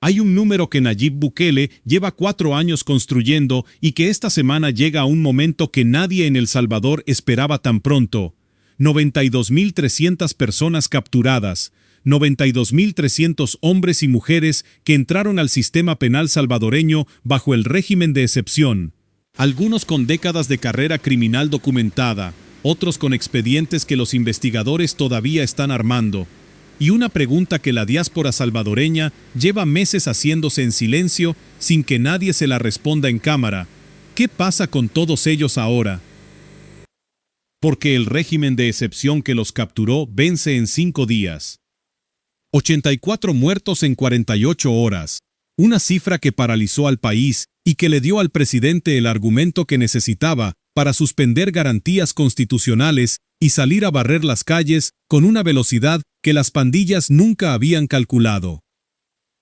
Hay un número que Nayib Bukele lleva 4 años construyendo y que esta semana llega a un momento que nadie en El Salvador esperaba tan pronto. 92.300 personas capturadas, 92.300 hombres y mujeres que entraron al sistema penal salvadoreño bajo el régimen de excepción. Algunos con décadas de carrera criminal documentada, otros con expedientes que los investigadores todavía están armando. Y una pregunta que la diáspora salvadoreña lleva meses haciéndose en silencio sin que nadie se la responda en cámara. ¿Qué pasa con todos ellos ahora? Porque el régimen de excepción que los capturó vence en 5 días. 84 muertos en 48 horas. Una cifra que paralizó al país y que le dio al presidente el argumento que necesitaba para suspender garantías constitucionales y salir a barrer las calles con una velocidad que las pandillas nunca habían calculado.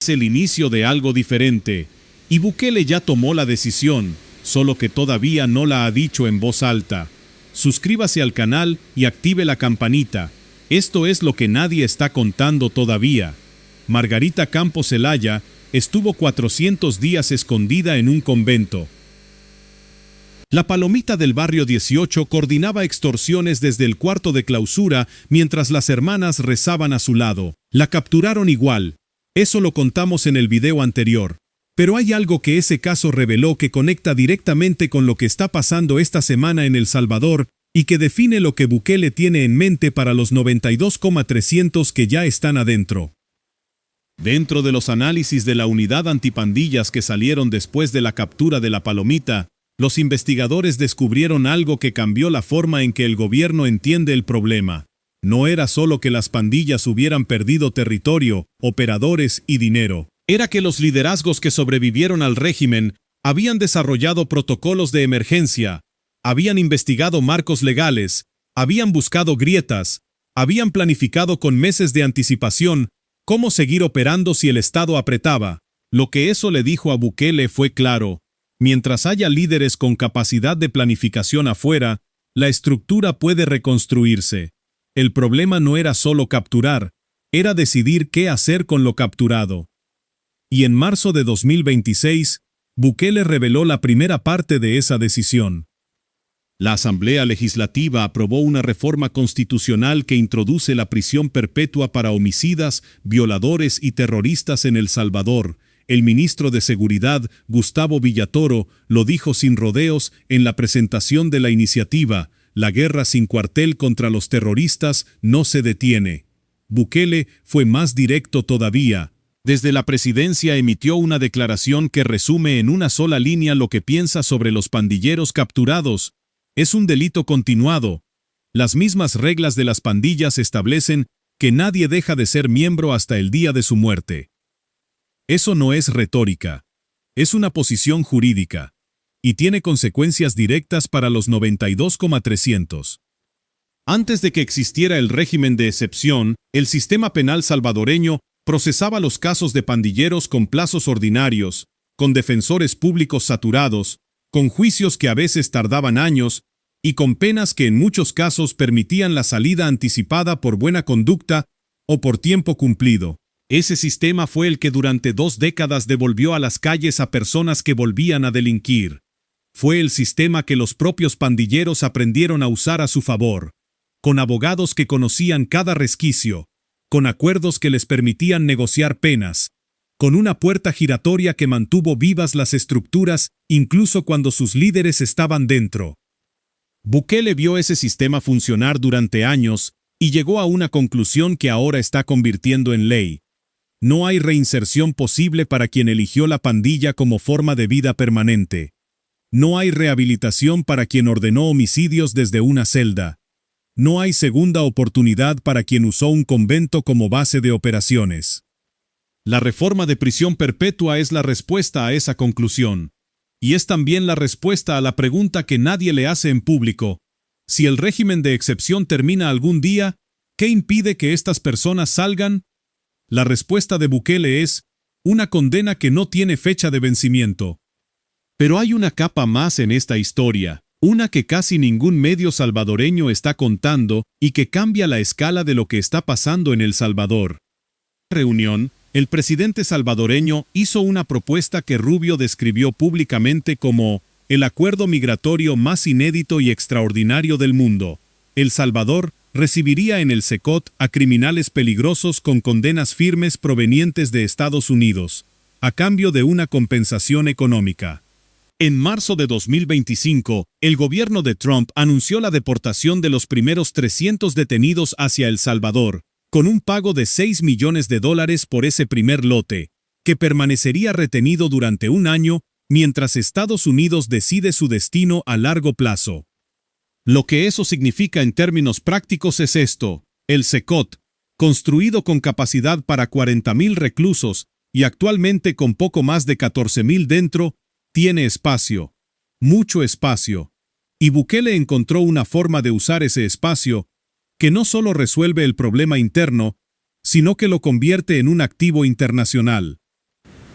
Es el inicio de algo diferente, y Bukele ya tomó la decisión, solo que todavía no la ha dicho en voz alta. Suscríbase al canal y active la campanita. Esto es lo que nadie está contando todavía. Margarita Campos Zelaya estuvo 400 días escondida en un convento. La palomita del barrio 18 coordinaba extorsiones desde el cuarto de clausura mientras las hermanas rezaban a su lado. La capturaron igual. Eso lo contamos en el video anterior. Pero hay algo que ese caso reveló que conecta directamente con lo que está pasando esta semana en El Salvador y que define lo que Bukele tiene en mente para los 92.300 que ya están adentro. Dentro de los análisis de la unidad antipandillas que salieron después de la captura de la palomita, los investigadores descubrieron algo que cambió la forma en que el gobierno entiende el problema. No era solo que las pandillas hubieran perdido territorio, operadores y dinero. Era que los liderazgos que sobrevivieron al régimen habían desarrollado protocolos de emergencia, habían investigado marcos legales, habían buscado grietas, habían planificado con meses de anticipación cómo seguir operando si el Estado apretaba. Lo que eso le dijo a Bukele fue claro. Mientras haya líderes con capacidad de planificación afuera, la estructura puede reconstruirse. El problema no era solo capturar, era decidir qué hacer con lo capturado. Y en marzo de 2026, Bukele reveló la primera parte de esa decisión. La Asamblea Legislativa aprobó una reforma constitucional que introduce la prisión perpetua para homicidas, violadores y terroristas en El Salvador. El ministro de Seguridad, Gustavo Villatoro, lo dijo sin rodeos en la presentación de la iniciativa. La guerra sin cuartel contra los terroristas no se detiene. Bukele fue más directo todavía. Desde la presidencia emitió una declaración que resume en una sola línea lo que piensa sobre los pandilleros capturados. Es un delito continuado. Las mismas reglas de las pandillas establecen que nadie deja de ser miembro hasta el día de su muerte. Eso no es retórica. Es una posición jurídica. Y tiene consecuencias directas para los 92.300. Antes de que existiera el régimen de excepción, el sistema penal salvadoreño procesaba los casos de pandilleros con plazos ordinarios, con defensores públicos saturados, con juicios que a veces tardaban años, y con penas que en muchos casos permitían la salida anticipada por buena conducta o por tiempo cumplido. Ese sistema fue el que durante 2 décadas devolvió a las calles a personas que volvían a delinquir. Fue el sistema que los propios pandilleros aprendieron a usar a su favor, con abogados que conocían cada resquicio, con acuerdos que les permitían negociar penas, con una puerta giratoria que mantuvo vivas las estructuras incluso cuando sus líderes estaban dentro. Bukele vio ese sistema funcionar durante años y llegó a una conclusión que ahora está convirtiendo en ley. No hay reinserción posible para quien eligió la pandilla como forma de vida permanente. No hay rehabilitación para quien ordenó homicidios desde una celda. No hay segunda oportunidad para quien usó un convento como base de operaciones. La reforma de prisión perpetua es la respuesta a esa conclusión. Y es también la respuesta a la pregunta que nadie le hace en público. Si el régimen de excepción termina algún día, ¿qué impide que estas personas salgan? La respuesta de Bukele es una condena que no tiene fecha de vencimiento. Pero hay una capa más en esta historia, una que casi ningún medio salvadoreño está contando y que cambia la escala de lo que está pasando en El Salvador. En la reunión, El presidente salvadoreño hizo una propuesta que Rubio describió públicamente como el acuerdo migratorio más inédito y extraordinario del mundo. El Salvador recibiría en el SECOT a criminales peligrosos con condenas firmes provenientes de Estados Unidos, a cambio de una compensación económica. En marzo de 2025, el gobierno de Trump anunció la deportación de los primeros 300 detenidos hacia El Salvador, con un pago de $6 millones por ese primer lote, que permanecería retenido durante un año mientras Estados Unidos decide su destino a largo plazo. Lo que eso significa en términos prácticos es esto: el SECOT, construido con capacidad para 40,000 reclusos y actualmente con poco más de 14,000 dentro, tiene espacio, mucho espacio, y Bukele encontró una forma de usar ese espacio que no solo resuelve el problema interno, sino que lo convierte en un activo internacional.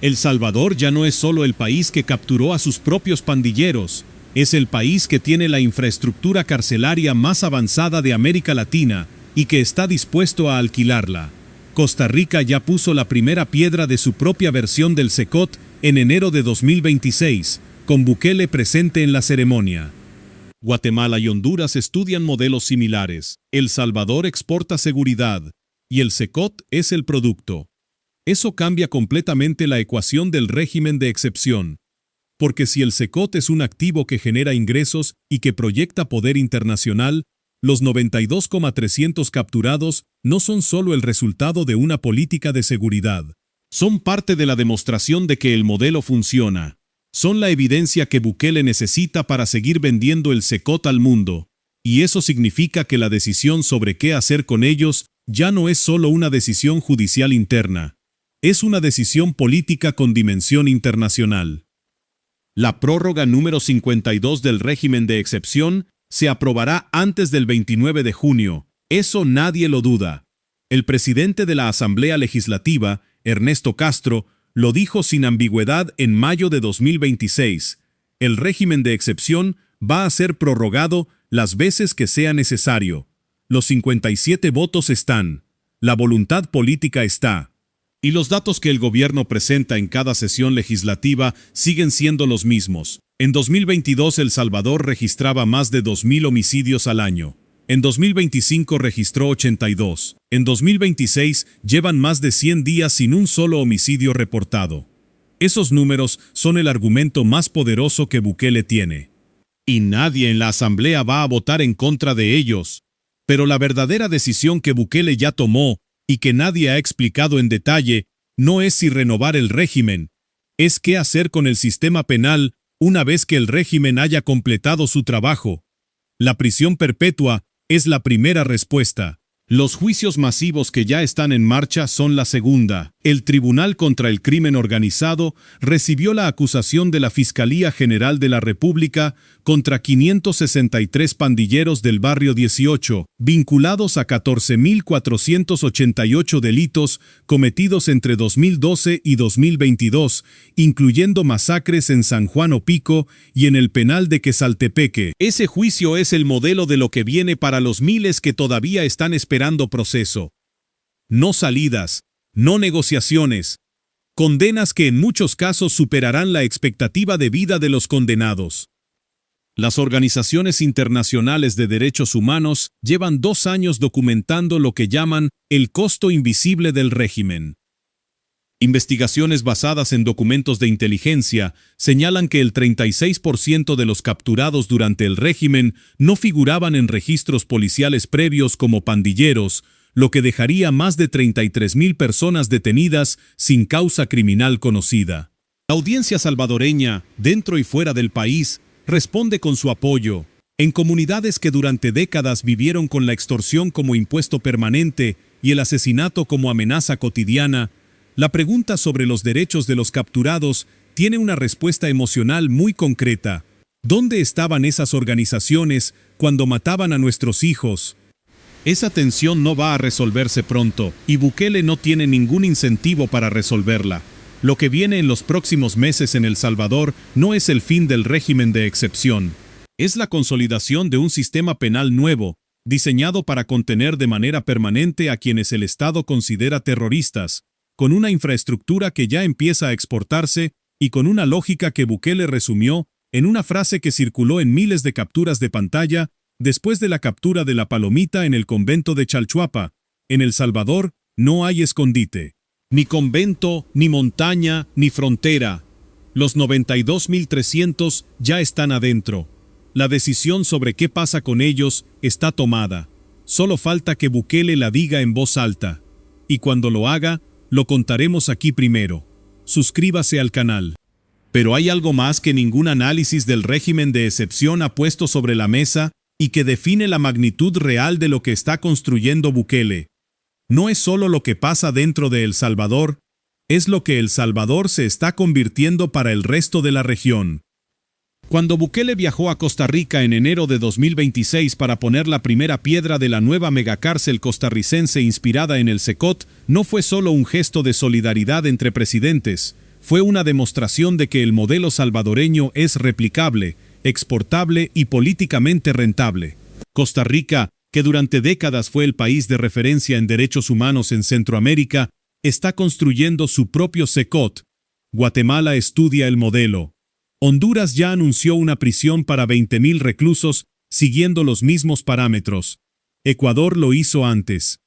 El Salvador ya no es solo el país que capturó a sus propios pandilleros, es el país que tiene la infraestructura carcelaria más avanzada de América Latina y que está dispuesto a alquilarla. Costa Rica ya puso la primera piedra de su propia versión del SECOT en enero de 2026, con Bukele presente en la ceremonia. Guatemala y Honduras estudian modelos similares. El Salvador exporta seguridad, y el SECOT es el producto. Eso cambia completamente la ecuación del régimen de excepción. Porque si el SECOT es un activo que genera ingresos y que proyecta poder internacional, los 92,300 capturados no son solo el resultado de una política de seguridad. Son parte de la demostración de que el modelo funciona. Son la evidencia que Bukele necesita para seguir vendiendo el SECOT al mundo. Y eso significa que la decisión sobre qué hacer con ellos ya no es solo una decisión judicial interna. Es una decisión política con dimensión internacional. La prórroga número 52 del régimen de excepción se aprobará antes del 29 de junio. Eso nadie lo duda. El presidente de la Asamblea Legislativa, Ernesto Castro, lo dijo sin ambigüedad en mayo de 2026. El régimen de excepción va a ser prorrogado las veces que sea necesario. Los 57 votos están. La voluntad política está. Y los datos que el gobierno presenta en cada sesión legislativa siguen siendo los mismos. En 2022 El Salvador registraba más de 2,000 homicidios al año. En 2025 registró 82. En 2026 llevan más de 100 días sin un solo homicidio reportado. Esos números son el argumento más poderoso que Bukele tiene. Y nadie en la Asamblea va a votar en contra de ellos. Pero la verdadera decisión que Bukele ya tomó, y que nadie ha explicado en detalle, no es si renovar el régimen, es qué hacer con el sistema penal una vez que el régimen haya completado su trabajo. La prisión perpetua es la primera respuesta. Los juicios masivos que ya están en marcha son la segunda. El Tribunal contra el Crimen Organizado recibió la acusación de la Fiscalía General de la República contra 563 pandilleros del Barrio 18, vinculados a 14,488 delitos cometidos entre 2012 y 2022, incluyendo masacres en San Juan Opico y en el penal de Quesaltepeque. Ese juicio es el modelo de lo que viene para los miles que todavía están esperando proceso. No salidas, no negociaciones. Condenas que en muchos casos superarán la expectativa de vida de los condenados. Las organizaciones internacionales de derechos humanos llevan 2 años documentando lo que llaman el costo invisible del régimen. Investigaciones basadas en documentos de inteligencia señalan que el 36% de los capturados durante el régimen no figuraban en registros policiales previos como pandilleros, lo que dejaría más de 33,000 personas detenidas sin causa criminal conocida. La audiencia salvadoreña, dentro y fuera del país, responde con su apoyo. En comunidades que durante décadas vivieron con la extorsión como impuesto permanente y el asesinato como amenaza cotidiana, la pregunta sobre los derechos de los capturados tiene una respuesta emocional muy concreta. ¿Dónde estaban esas organizaciones cuando mataban a nuestros hijos? Esa tensión no va a resolverse pronto, y Bukele no tiene ningún incentivo para resolverla. Lo que viene en los próximos meses en El Salvador no es el fin del régimen de excepción. Es la consolidación de un sistema penal nuevo, diseñado para contener de manera permanente a quienes el Estado considera terroristas, con una infraestructura que ya empieza a exportarse y con una lógica que Bukele resumió en una frase que circuló en miles de capturas de pantalla después de la captura de la palomita en el convento de Chalchuapa. En El Salvador no hay escondite. Ni convento, ni montaña, ni frontera. Los 92.300 ya están adentro. La decisión sobre qué pasa con ellos está tomada. Solo falta que Bukele la diga en voz alta. Y cuando lo haga, lo contaremos aquí primero. Suscríbase al canal. Pero hay algo más que ningún análisis del régimen de excepción ha puesto sobre la mesa y que define la magnitud real de lo que está construyendo Bukele. No es solo lo que pasa dentro de El Salvador, es lo que El Salvador se está convirtiendo para el resto de la región. Cuando Bukele viajó a Costa Rica en enero de 2026 para poner la primera piedra de la nueva megacárcel costarricense inspirada en el Secot, no fue solo un gesto de solidaridad entre presidentes, fue una demostración de que el modelo salvadoreño es replicable, exportable y políticamente rentable. Costa Rica, que durante décadas fue el país de referencia en derechos humanos en Centroamérica, está construyendo su propio Secot. Guatemala estudia el modelo. Honduras ya anunció una prisión para 20.000 reclusos, siguiendo los mismos parámetros. Ecuador lo hizo antes.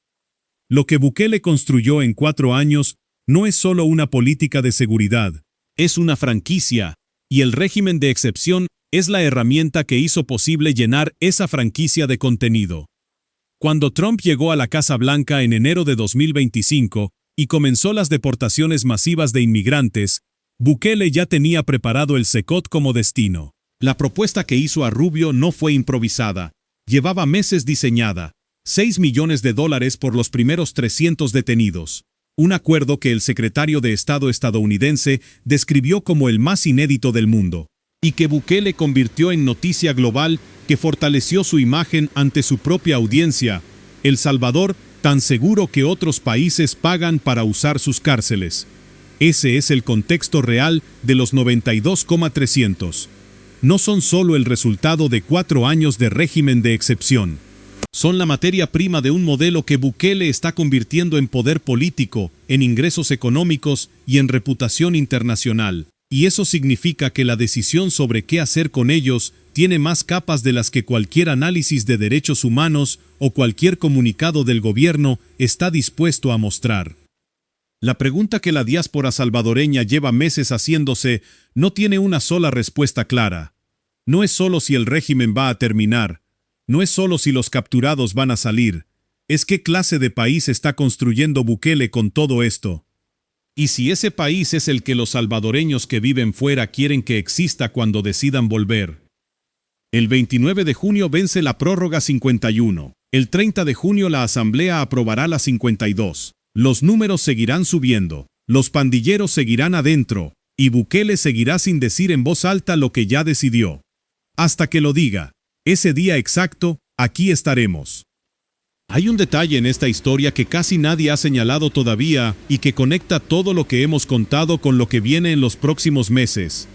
Lo que Bukele construyó en 4 años no es solo una política de seguridad, es una franquicia, y el régimen de excepción es la herramienta que hizo posible llenar esa franquicia de contenido. Cuando Trump llegó a la Casa Blanca en enero de 2025 y comenzó las deportaciones masivas de inmigrantes, Bukele ya tenía preparado el Secot como destino. La propuesta que hizo a Rubio no fue improvisada, llevaba meses diseñada, $6 millones por los primeros 300 detenidos. Un acuerdo que el secretario de Estado estadounidense describió como el más inédito del mundo, y que Bukele convirtió en noticia global que fortaleció su imagen ante su propia audiencia. El Salvador, tan seguro que otros países pagan para usar sus cárceles. Ese es el contexto real de los 92,300. No son solo el resultado de 4 años de régimen de excepción. Son la materia prima de un modelo que Bukele está convirtiendo en poder político, en ingresos económicos y en reputación internacional. Y eso significa que la decisión sobre qué hacer con ellos tiene más capas de las que cualquier análisis de derechos humanos o cualquier comunicado del gobierno está dispuesto a mostrar. La pregunta que la diáspora salvadoreña lleva meses haciéndose no tiene una sola respuesta clara. No es solo si el régimen va a terminar, no es solo si los capturados van a salir, es qué clase de país está construyendo Bukele con todo esto. Y si ese país es el que los salvadoreños que viven fuera quieren que exista cuando decidan volver. El 29 de junio vence la prórroga 51. El 30 de junio la Asamblea aprobará la 52. Los números seguirán subiendo, los pandilleros seguirán adentro, y Bukele seguirá sin decir en voz alta lo que ya decidió. Hasta que lo diga. Ese día exacto, aquí estaremos. Hay un detalle en esta historia que casi nadie ha señalado todavía y que conecta todo lo que hemos contado con lo que viene en los próximos meses.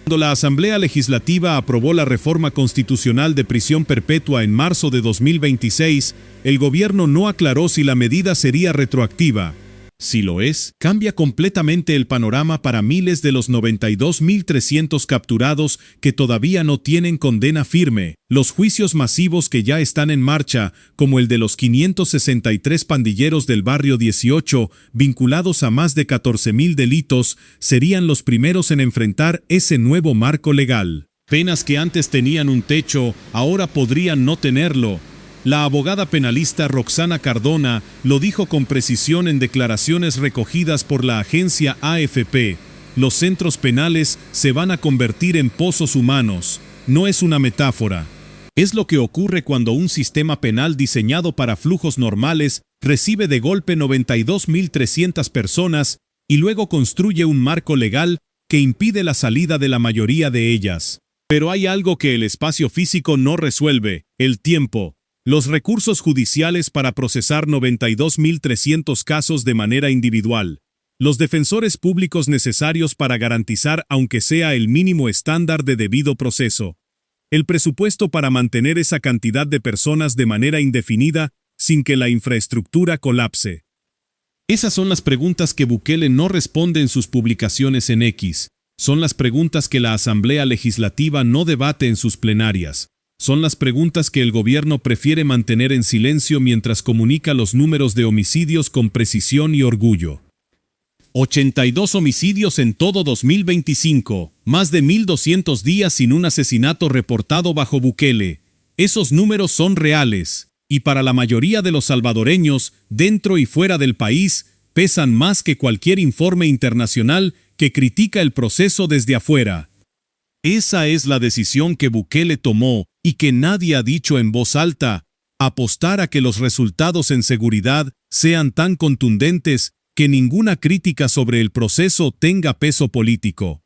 Cuando la Asamblea Legislativa aprobó la reforma constitucional de prisión perpetua en marzo de 2026, el gobierno no aclaró si la medida sería retroactiva. Si lo es, cambia completamente el panorama para miles de los 92.300 capturados que todavía no tienen condena firme. Los juicios masivos que ya están en marcha, como el de los 563 pandilleros del barrio 18, vinculados a más de 14.000 delitos, serían los primeros en enfrentar ese nuevo marco legal. Penas que antes tenían un techo, ahora podrían no tenerlo. La abogada penalista Roxana Cardona lo dijo con precisión en declaraciones recogidas por la agencia AFP. Los centros penales se van a convertir en pozos humanos. No es una metáfora. Es lo que ocurre cuando un sistema penal diseñado para flujos normales recibe de golpe 92.300 personas y luego construye un marco legal que impide la salida de la mayoría de ellas. Pero hay algo que el espacio físico no resuelve: el tiempo. Los recursos judiciales para procesar 92.300 casos de manera individual. Los defensores públicos necesarios para garantizar aunque sea el mínimo estándar de debido proceso. El presupuesto para mantener esa cantidad de personas de manera indefinida sin que la infraestructura colapse. Esas son las preguntas que Bukele no responde en sus publicaciones en X. Son las preguntas que la Asamblea Legislativa no debate en sus plenarias. Son las preguntas que el gobierno prefiere mantener en silencio mientras comunica los números de homicidios con precisión y orgullo. 82 homicidios en todo 2025, más de 1.200 días sin un asesinato reportado bajo Bukele. Esos números son reales, y para la mayoría de los salvadoreños, dentro y fuera del país, pesan más que cualquier informe internacional que critica el proceso desde afuera. Esa es la decisión que Bukele tomó y que nadie ha dicho en voz alta: apostar a que los resultados en seguridad sean tan contundentes que ninguna crítica sobre el proceso tenga peso político.